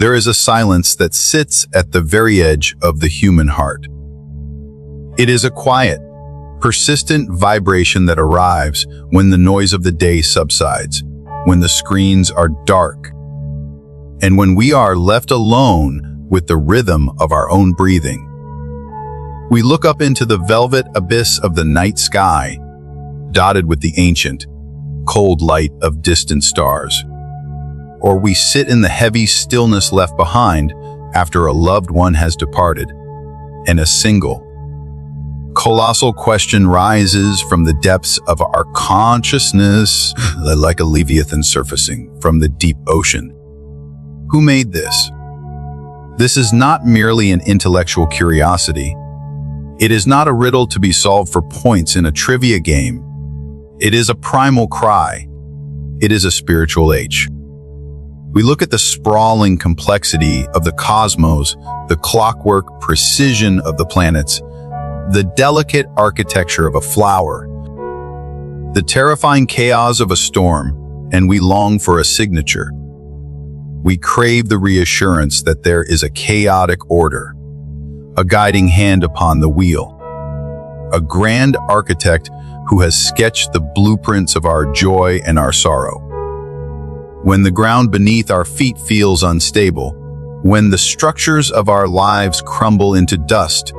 there is a silence that sits at the very edge of the human heart. It is a quiet, persistent vibration that arrives when the noise of the day subsides, when the screens are dark, and when we are left alone with the rhythm of our own breathing. We look up into the velvet abyss of the night sky, dotted with the ancient, cold light of distant stars. Or we sit in the heavy stillness left behind after a loved one has departed, and a single, colossal question rises from the depths of our consciousness, like a leviathan surfacing from the deep ocean. Who made this? This is not merely an intellectual curiosity. It is not a riddle to be solved for points in a trivia game. It is a primal cry. It is a spiritual H. We look at the sprawling complexity of the cosmos, the clockwork precision of the planets, the delicate architecture of a flower, the terrifying chaos of a storm, and we long for a signature. We crave the reassurance that there is a chaotic order, a guiding hand upon the wheel, a grand architect who has sketched the blueprints of our joy and our sorrow. When the ground beneath our feet feels unstable, when the structures of our lives crumble into dust,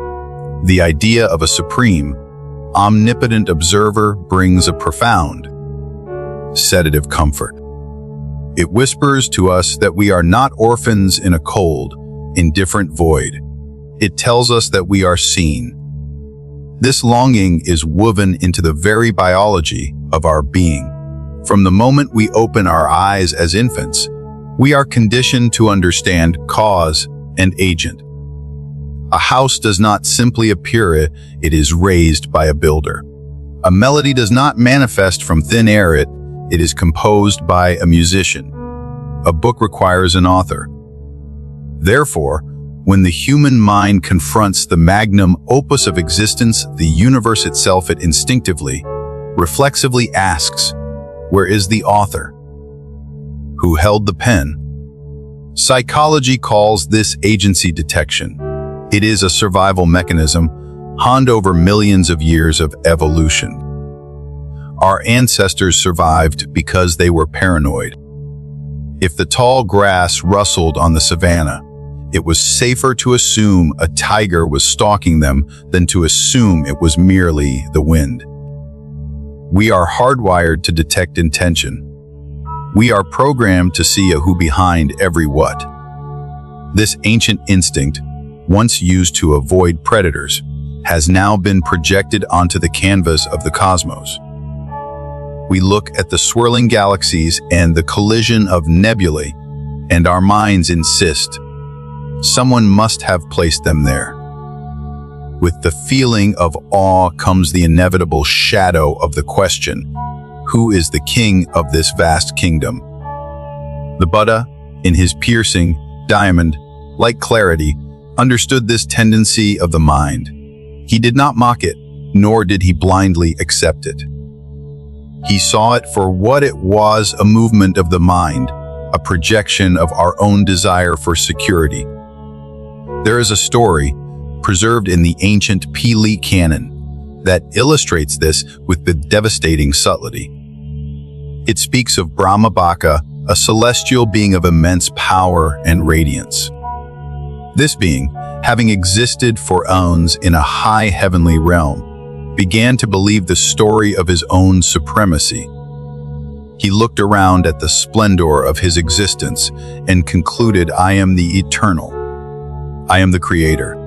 the idea of a supreme, omnipotent observer brings a profound, sedative comfort. It whispers to us that we are not orphans in a cold, indifferent void. It tells us that we are seen. This longing is woven into the very biology of our being. From the moment we open our eyes as infants, we are conditioned to understand cause and agent. A house does not simply appear, it is raised by a builder. A melody does not manifest from thin air, it is composed by a musician. A book requires an author. Therefore, when the human mind confronts the magnum opus of existence, the universe itself, it instinctively, reflexively asks, where is the author? Who held the pen? Psychology calls this agency detection. It is a survival mechanism honed over millions of years of evolution. Our ancestors survived because they were paranoid. If the tall grass rustled on the savanna, it was safer to assume a tiger was stalking them than to assume it was merely the wind. We are hardwired to detect intention. We are programmed to see a who behind every what. This ancient instinct, once used to avoid predators, has now been projected onto the canvas of the cosmos. We look at the swirling galaxies and the collision of nebulae, and our minds insist, someone must have placed them there. With the feeling of awe comes the inevitable shadow of the question, who is the king of this vast kingdom? The Buddha, in his piercing, diamond-like clarity, understood this tendency of the mind. He did not mock it, nor did he blindly accept it. He saw it for what it was, a movement of the mind, a projection of our own desire for security. There is a story, preserved in the ancient Pali canon, that illustrates this with the devastating subtlety. It speaks of Brahma Baka, a celestial being of immense power and radiance. This being, having existed for aeons in a high heavenly realm, began to believe the story of his own supremacy. He looked around at the splendor of his existence and concluded, I am the eternal. I am the creator.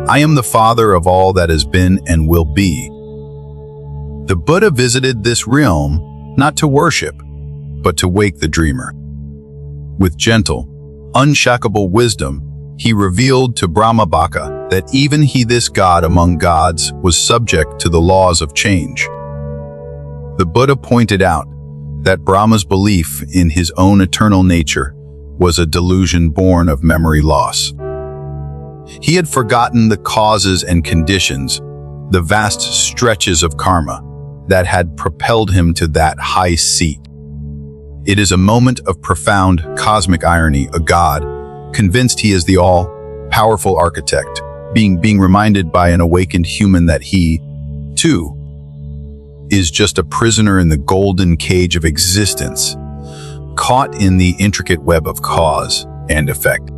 I am the father of all that has been and will be. The Buddha visited this realm not to worship, but to wake the dreamer. With gentle, unshakable wisdom, he revealed to Brahma Baka that even he, this god among gods, was subject to the laws of change. The Buddha pointed out that Brahma's belief in his own eternal nature was a delusion born of memory loss. He had forgotten the causes and conditions, the vast stretches of karma that had propelled him to that high seat. It is a moment of profound cosmic irony, a god, convinced he is the all-powerful architect, being reminded by an awakened human that he, too, is just a prisoner in the golden cage of existence, caught in the intricate web of cause and effect.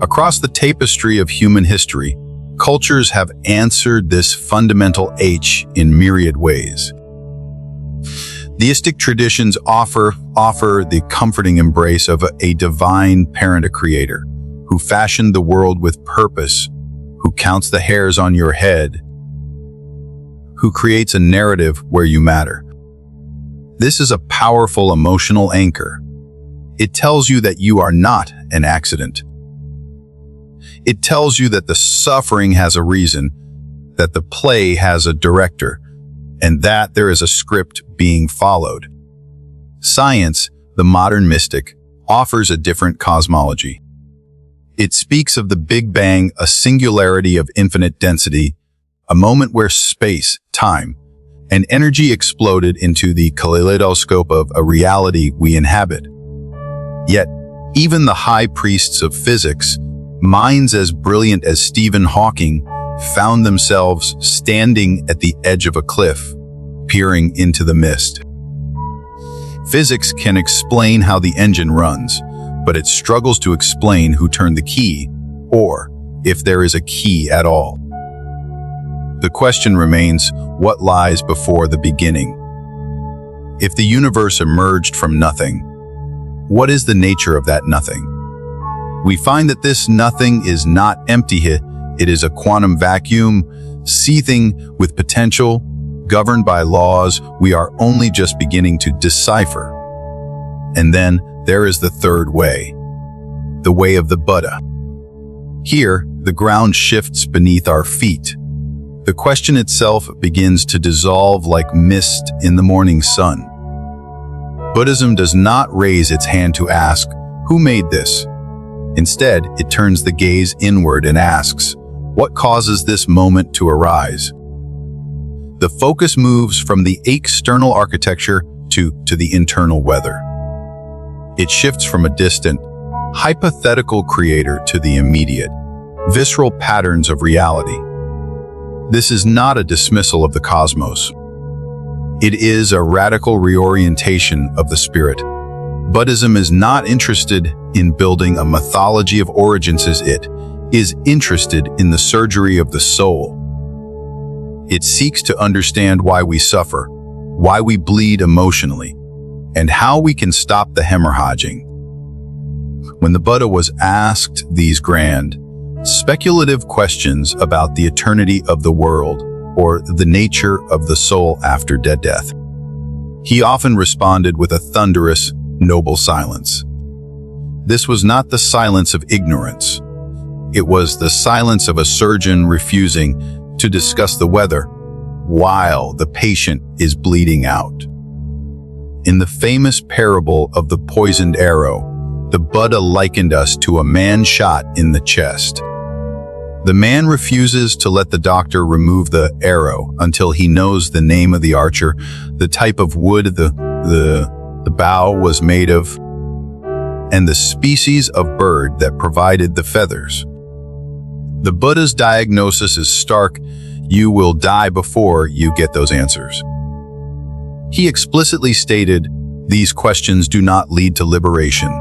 Across the tapestry of human history, cultures have answered this fundamental H in myriad ways. Theistic traditions offer the comforting embrace of a divine parent, a creator, who fashioned the world with purpose, who counts the hairs on your head, who creates a narrative where you matter. This is a powerful emotional anchor. It tells you that you are not an accident. It tells you that the suffering has a reason, that the play has a director, and that there is a script being followed. Science, the modern mystic, offers a different cosmology. It speaks of the Big Bang, a singularity of infinite density, a moment where space, time, and energy exploded into the kaleidoscope of a reality we inhabit. Yet, even the high priests of physics, minds as brilliant as Stephen Hawking, found themselves standing at the edge of a cliff, peering into the mist. Physics can explain how the engine runs, but it struggles to explain who turned the key, or if there is a key at all. The question remains, what lies before the beginning? If the universe emerged from nothing, what is the nature of that nothing? We find that this nothing is not empty. It is a quantum vacuum, seething with potential, governed by laws we are only just beginning to decipher. And then there is the third way, the way of the Buddha. Here, the ground shifts beneath our feet. The question itself begins to dissolve like mist in the morning sun. Buddhism does not raise its hand to ask, who made this? Instead, it turns the gaze inward and asks, what causes this moment to arise? The focus moves from the external architecture to the internal weather. It shifts from a distant, hypothetical creator to the immediate, visceral patterns of reality. This is not a dismissal of the cosmos. It is a radical reorientation of the spirit. Buddhism is not interested in building a mythology of origins, as it is interested in the surgery of the soul. It seeks to understand why we suffer, why we bleed emotionally, and how we can stop the hemorrhaging. When the Buddha was asked these grand, speculative questions about the eternity of the world or the nature of the soul after death, he often responded with a thunderous, noble silence. This was not the silence of ignorance. It was the silence of a surgeon refusing to discuss the weather while the patient is bleeding out. In the famous parable of the poisoned arrow, the Buddha likened us to a man shot in the chest. The man refuses to let the doctor remove the arrow until he knows the name of the archer, the type of wood the bow was made of, and the species of bird that provided the feathers. The Buddha's diagnosis is stark: you will die before you get those answers. He explicitly stated, these questions do not lead to liberation.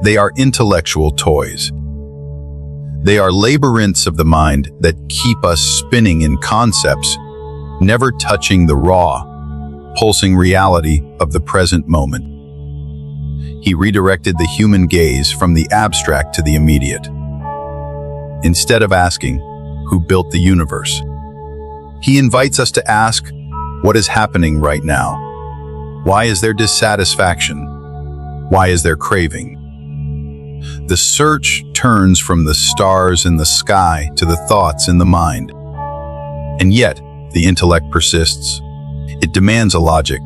They are intellectual toys. They are labyrinths of the mind that keep us spinning in concepts, never touching the raw, pulsing reality of the present moment. He redirected the human gaze from the abstract to the immediate. Instead of asking, who built the universe? He invites us to ask, what is happening right now? Why is there dissatisfaction? Why is there craving? The search turns from the stars in the sky to the thoughts in the mind. And yet, the intellect persists. It demands a logic.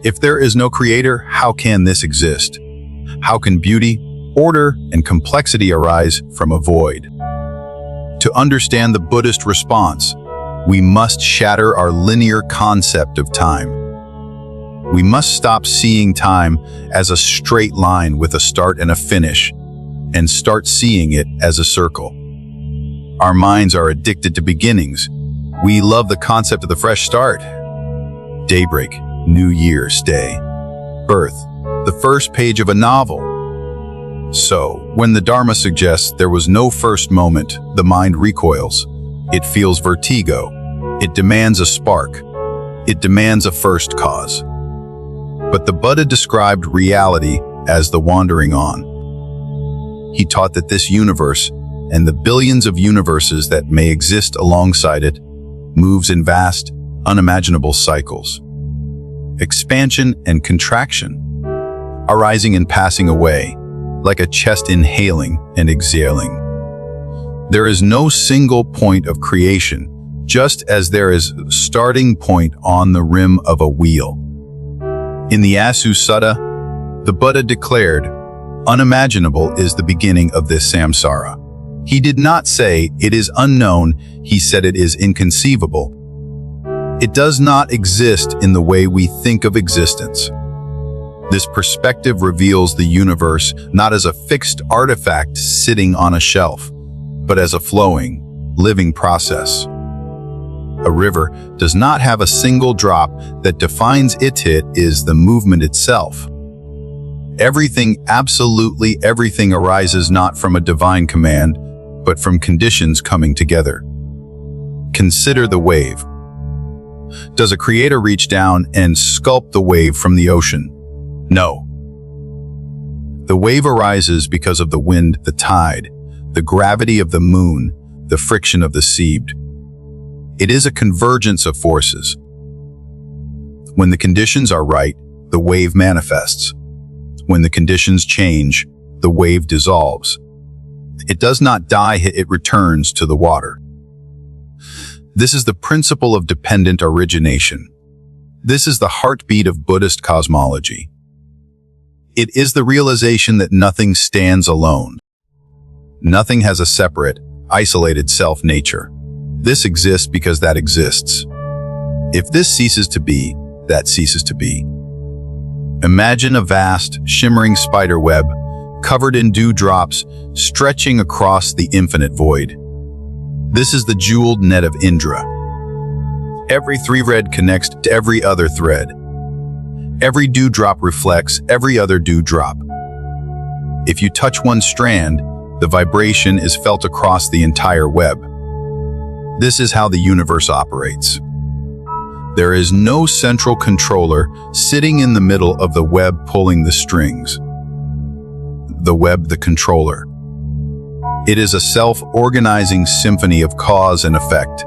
If there is no creator, how can this exist? How can beauty, order, and complexity arise from a void? To understand the Buddhist response, we must shatter our linear concept of time. We must stop seeing time as a straight line with a start and a finish, and start seeing it as a circle. Our minds are addicted to beginnings. We love the concept of the fresh start. Daybreak, New Year's Day. Birth, the first page of a novel. So, when the Dharma suggests there was no first moment, the mind recoils. It feels vertigo. It demands a spark. It demands a first cause. But the Buddha described reality as the wandering on. He taught that this universe, and the billions of universes that may exist alongside it, moves in vast, unimaginable cycles. Expansion and contraction, arising and passing away, like a chest inhaling and exhaling. There is no single point of creation, just as there is a starting point on the rim of a wheel. In the Asu Sutta, the Buddha declared, unimaginable is the beginning of this samsara. He did not say it is unknown, he said it is inconceivable. It does not exist in the way we think of existence. This perspective reveals the universe not as a fixed artifact sitting on a shelf, but as a flowing, living process. A river does not have a single drop that defines it is the movement itself. Everything, absolutely everything, arises not from a divine command, but from conditions coming together. Consider the wave. Does a creator reach down and sculpt the wave from the ocean? No. The wave arises because of the wind, the tide, the gravity of the moon, the friction of the sea. It is a convergence of forces. When the conditions are right, the wave manifests. When the conditions change, the wave dissolves. It does not die, it returns to the water. This is the principle of dependent origination. This is the heartbeat of Buddhist cosmology. It is the realization that nothing stands alone. Nothing has a separate, isolated self-nature. This exists because that exists. If this ceases to be, that ceases to be. Imagine a vast, shimmering spider web, covered in dewdrops, stretching across the infinite void. This is the jeweled net of Indra. Every thread connects to every other thread. Every dewdrop reflects every other dewdrop. If you touch one strand, the vibration is felt across the entire web. This is how the universe operates. There is no central controller sitting in the middle of the web pulling the strings. The web, the controller. It is a self-organizing symphony of cause and effect.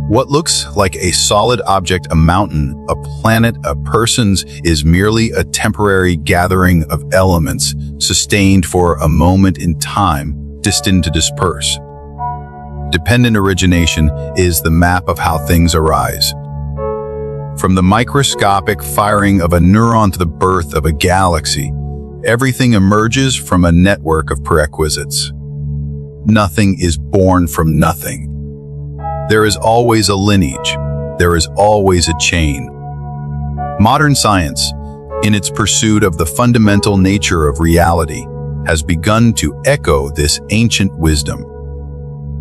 What looks like a solid object, a mountain, a planet, a person's, is merely a temporary gathering of elements sustained for a moment in time, destined to disperse. Dependent origination is the map of how things arise. From the microscopic firing of a neuron to the birth of a galaxy, everything emerges from a network of prerequisites. Nothing is born from nothing. There is always a lineage. There is always a chain. Modern science, in its pursuit of the fundamental nature of reality, has begun to echo this ancient wisdom.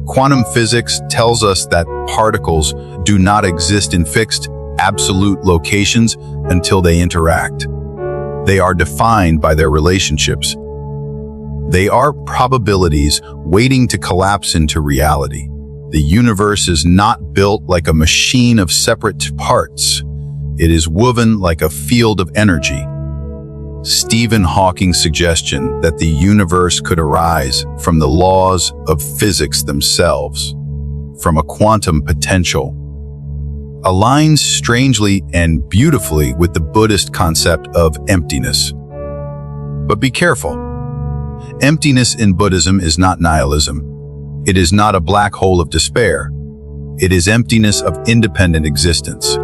Quantum physics tells us that particles do not exist in fixed, absolute locations until they interact. They are defined by their relationships. They are probabilities waiting to collapse into reality. The universe is not built like a machine of separate parts. It is woven like a field of energy. Stephen Hawking's suggestion that the universe could arise from the laws of physics themselves, from a quantum potential, aligns strangely and beautifully with the Buddhist concept of emptiness. But be careful. Emptiness in Buddhism is not nihilism. It is not a black hole of despair. It is emptiness of independent existence.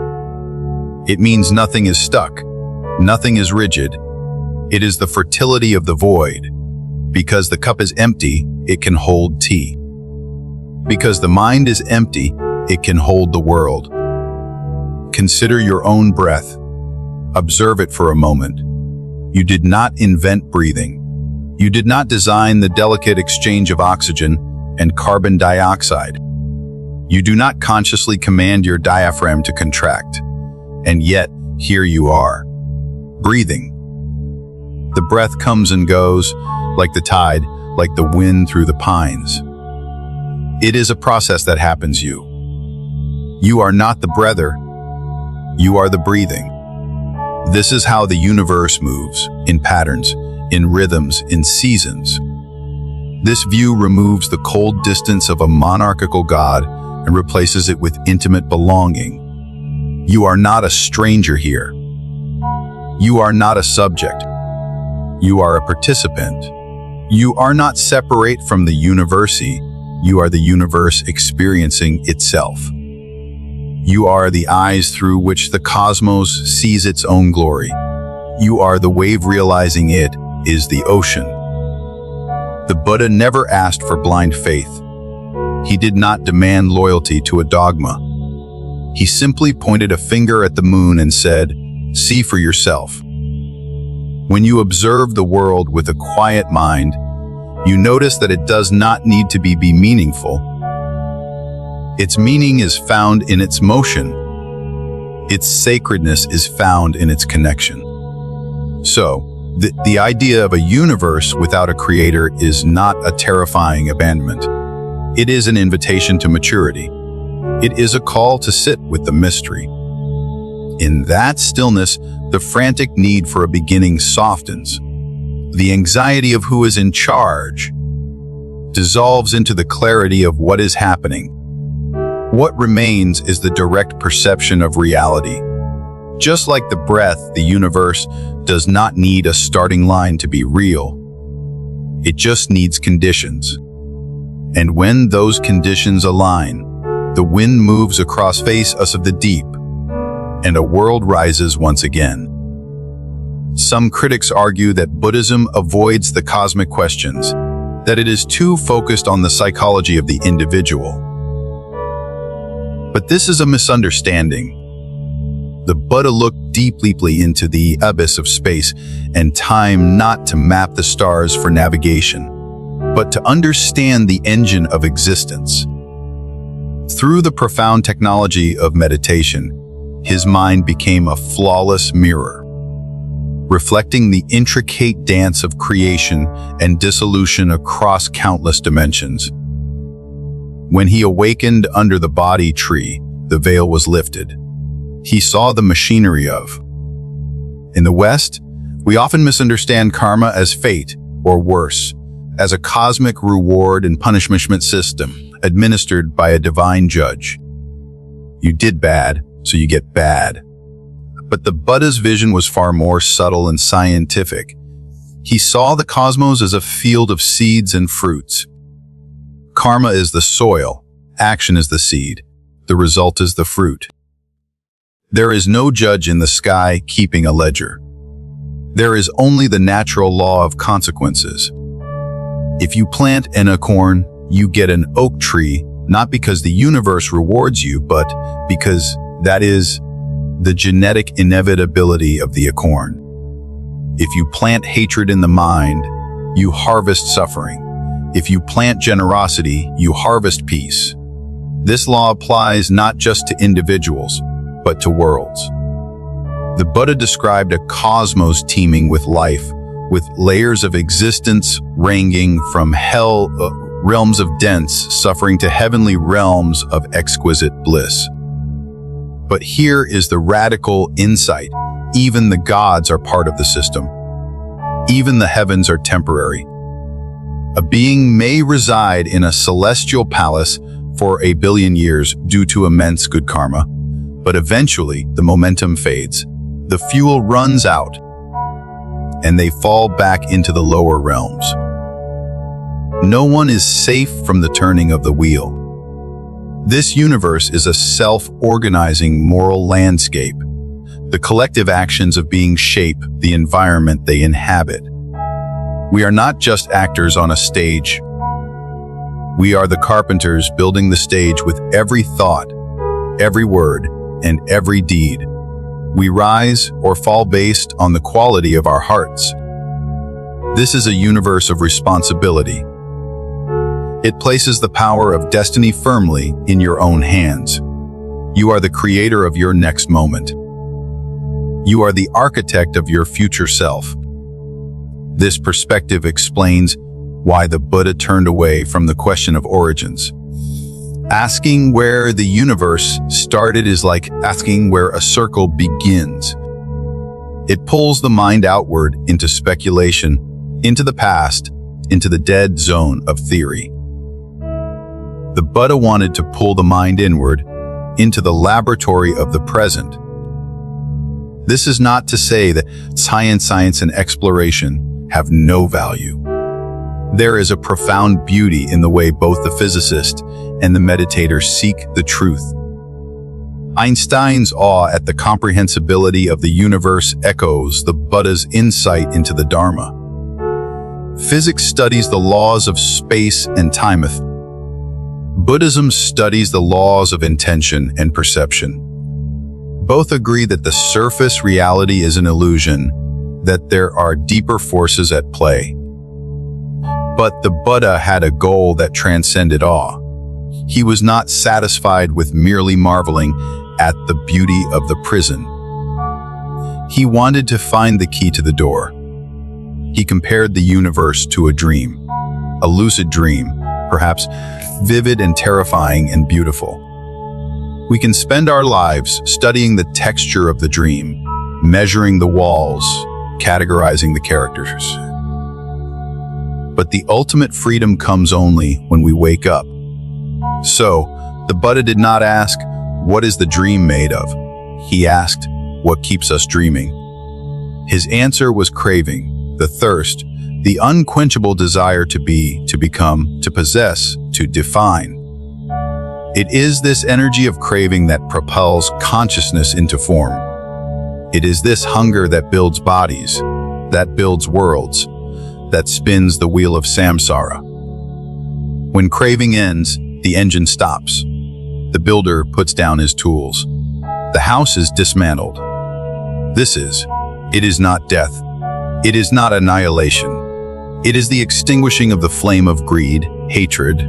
It means nothing is stuck. Nothing is rigid. It is the fertility of the void. Because the cup is empty, it can hold tea. Because the mind is empty, it can hold the world. Consider your own breath. Observe it for a moment. You did not invent breathing. You did not design the delicate exchange of oxygen and carbon dioxide. You do not consciously command your diaphragm to contract. And yet, here you are, breathing. The breath comes and goes, like the tide, like the wind through the pines. It is a process that happens you. You are not the breather. You are the breathing. This is how the universe moves, in patterns, in rhythms, in seasons. This view removes the cold distance of a monarchical God and replaces it with intimate belonging. You are not a stranger here. You are not a subject. You are a participant. You are not separate from the universe. You are the universe experiencing itself. You are the eyes through which the cosmos sees its own glory. You are the wave realizing it is the ocean. The Buddha never asked for blind faith. He did not demand loyalty to a dogma. He simply pointed a finger at the moon and said, "See for yourself." When you observe the world with a quiet mind, you notice that it does not need to be meaningful. Its meaning is found in its motion. Its sacredness is found in its connection. So, the idea of a universe without a creator is not a terrifying abandonment. It is an invitation to maturity. It is a call to sit with the mystery. In that stillness, the frantic need for a beginning softens. The anxiety of who is in charge dissolves into the clarity of what is happening. What remains is the direct perception of reality. Just like the breath, the universe does not need a starting line to be real. It just needs conditions. And when those conditions align, the wind moves across the face of the deep, and a world rises once again. Some critics argue that Buddhism avoids the cosmic questions, that it is too focused on the psychology of the individual. But this is a misunderstanding. The Buddha looked deeply into the abyss of space and time, not to map the stars for navigation, but to understand the engine of existence. Through the profound technology of meditation, his mind became a flawless mirror, reflecting the intricate dance of creation and dissolution across countless dimensions. When he awakened under the Bodhi tree, the veil was lifted. He saw the machinery of. In the West, we often misunderstand karma as fate, or worse, as a cosmic reward and punishment system administered by a divine judge. You did bad, so you get bad. But the Buddha's vision was far more subtle and scientific. He saw the cosmos as a field of seeds and fruits. Karma is the soil, action is the seed, the result is the fruit. There is no judge in the sky keeping a ledger. There is only the natural law of consequences. If you plant an acorn, you get an oak tree, not because the universe rewards you, but because that is the genetic inevitability of the acorn. If you plant hatred in the mind, you harvest suffering. If you plant generosity, you harvest peace. This law applies not just to individuals, but to worlds. The Buddha described a cosmos teeming with life, with layers of existence ranging from hell realms of dense suffering to heavenly realms of exquisite bliss. But here is the radical insight. Even the gods are part of the system. Even the heavens are temporary. A being may reside in a celestial palace for 1 billion years due to immense good karma, but eventually the momentum fades, the fuel runs out, and they fall back into the lower realms. No one is safe from the turning of the wheel. This universe is a self-organizing moral landscape. The collective actions of beings shape the environment they inhabit. We are not just actors on a stage. We are the carpenters building the stage with every thought, every word, and every deed. We rise or fall based on the quality of our hearts. This is a universe of responsibility. It places the power of destiny firmly in your own hands. You are the creator of your next moment. You are the architect of your future self. This perspective explains why the Buddha turned away from the question of origins. Asking where the universe started is like asking where a circle begins. It pulls the mind outward into speculation, into the past, into the dead zone of theory. The Buddha wanted to pull the mind inward, into the laboratory of the present. This is not to say that science and exploration have no value. There is a profound beauty in the way both the physicist and the meditator seek the truth. Einstein's awe at the comprehensibility of the universe echoes the Buddha's insight into the Dharma. Physics studies the laws of space and time. Buddhism studies the laws of intention and perception. Both agree that the surface reality is an illusion, that there are deeper forces at play. But the Buddha had a goal that transcended awe. He was not satisfied with merely marveling at the beauty of the prison. He wanted to find the key to the door. He compared the universe to a dream, a lucid dream, perhaps vivid and terrifying and beautiful. We can spend our lives studying the texture of the dream, measuring the walls, categorizing the characters. But the ultimate freedom comes only when we wake up. So, the Buddha did not ask, what is the dream made of? He asked, what keeps us dreaming? His answer was craving, the thirst, the unquenchable desire to be, to become, to possess, to define. It is this energy of craving that propels consciousness into form. It is this hunger that builds bodies, that builds worlds, that spins the wheel of Samsara. When craving ends, the engine stops. The builder puts down his tools. The house is dismantled. It is not death. It is not annihilation. It is the extinguishing of the flame of greed, hatred,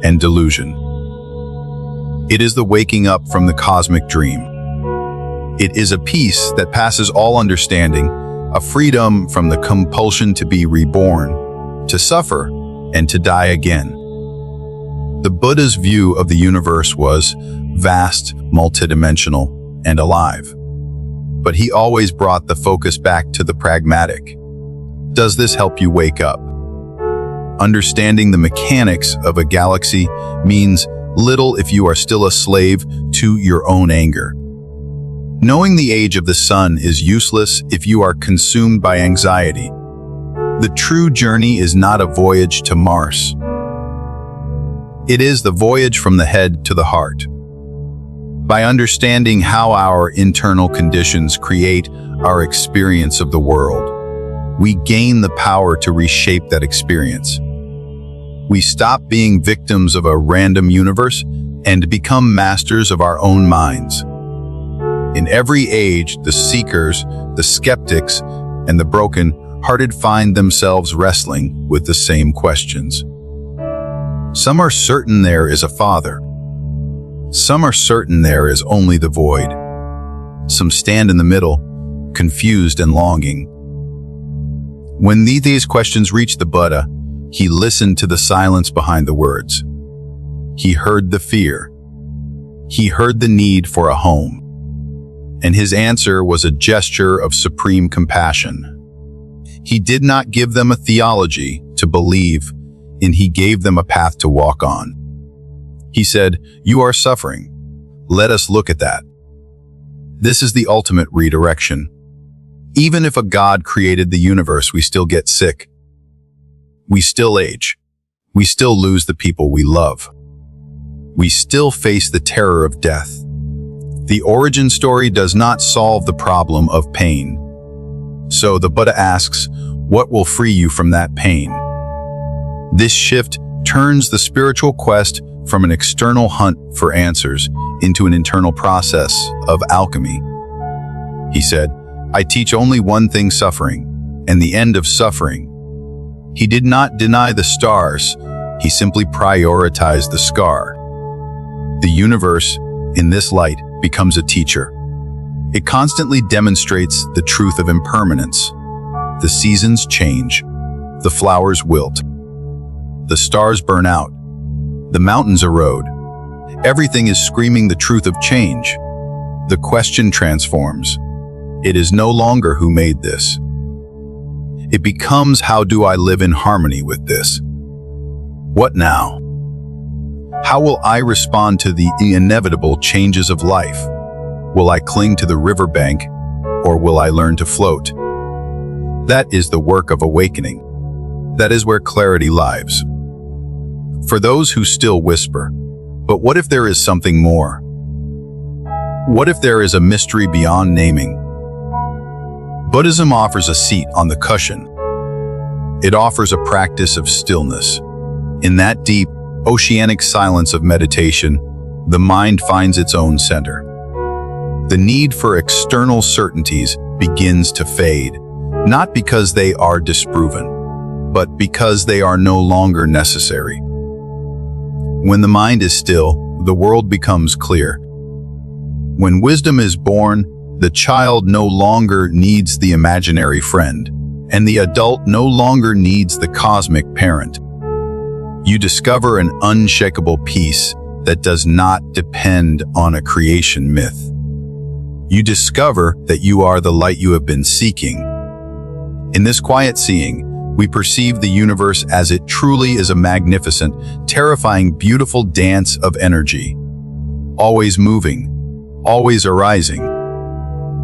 and delusion. It is the waking up from the cosmic dream. It is a peace that passes all understanding, a freedom from the compulsion to be reborn, to suffer, and to die again. The Buddha's view of the universe was vast, multidimensional, and alive. But he always brought the focus back to the pragmatic. Does this help you wake up? Understanding the mechanics of a galaxy means little if you are still a slave to your own anger. Knowing the age of the sun is useless if you are consumed by anxiety. The true journey is not a voyage to Mars. It is the voyage from the head to the heart. By understanding how our internal conditions create our experience of the world, we gain the power to reshape that experience. We stop being victims of a random universe and become masters of our own minds. In every age, the seekers, the skeptics, and the broken-hearted find themselves wrestling with the same questions. Some are certain there is a Father. Some are certain there is only the void. Some stand in the middle, confused and longing. When these questions reached the Buddha, he listened to the silence behind the words. He heard the fear. He heard the need for a home. And his answer was a gesture of supreme compassion. He did not give them a theology to believe, and he gave them a path to walk on. He said, "You are suffering. Let us look at that." This is the ultimate redirection. Even if a God created the universe, we still get sick. We still age. We still lose the people we love. We still face the terror of death. The origin story does not solve the problem of pain. So the Buddha asks, what will free you from that pain? This shift turns the spiritual quest from an external hunt for answers into an internal process of alchemy. He said, "I teach only one thing, suffering, and the end of suffering." He did not deny the stars, he simply prioritized the scar. The universe, in this light, becomes a teacher. It constantly demonstrates the truth of impermanence. The seasons change, the flowers wilt, the stars burn out, the mountains erode. Everything is screaming the truth of change. The question transforms. It is no longer who made this. It becomes, how do I live in harmony with this? What now? How will I respond to the inevitable changes of life? Will I cling to the riverbank, or will I learn to float? That is the work of awakening. That is where clarity lies. For those who still whisper, but what if there is something more? What if there is a mystery beyond naming? Buddhism offers a seat on the cushion. It offers a practice of stillness. In that deep, oceanic silence of meditation, the mind finds its own center. The need for external certainties begins to fade, not because they are disproven, but because they are no longer necessary. When the mind is still, the world becomes clear. When wisdom is born, the child no longer needs the imaginary friend, and the adult no longer needs the cosmic parent. You discover an unshakable peace that does not depend on a creation myth. You discover that you are the light you have been seeking. In this quiet seeing, we perceive the universe as it truly is, a magnificent, terrifying, beautiful dance of energy. Always moving, always arising,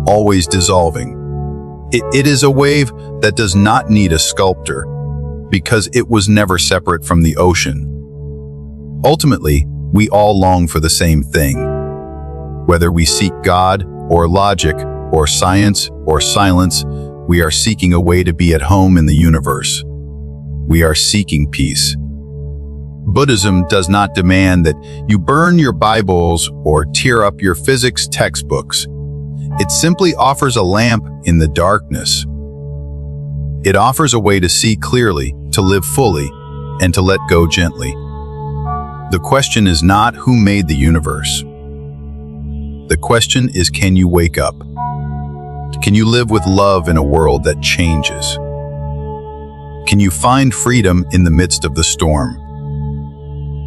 always dissolving. It is a wave that does not need a sculptor, because it was never separate from the ocean. Ultimately, we all long for the same thing. Whether we seek God, or logic, or science, or silence, we are seeking a way to be at home in the universe. We are seeking peace. Buddhism does not demand that you burn your Bibles or tear up your physics textbooks. It simply offers a lamp in the darkness. It offers a way to see clearly, to live fully, and to let go gently. The question is not who made the universe. The question is, can you wake up? Can you live with love in a world that changes? Can you find freedom in the midst of the storm?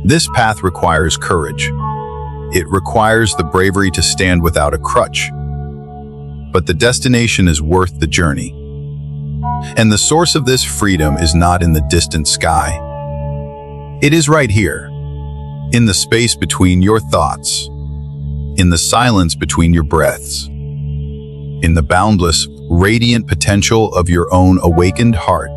This path requires courage. It requires the bravery to stand without a crutch. But the destination is worth the journey. And the source of this freedom is not in the distant sky. It is right here, in the space between your thoughts, in the silence between your breaths, in the boundless, radiant potential of your own awakened heart.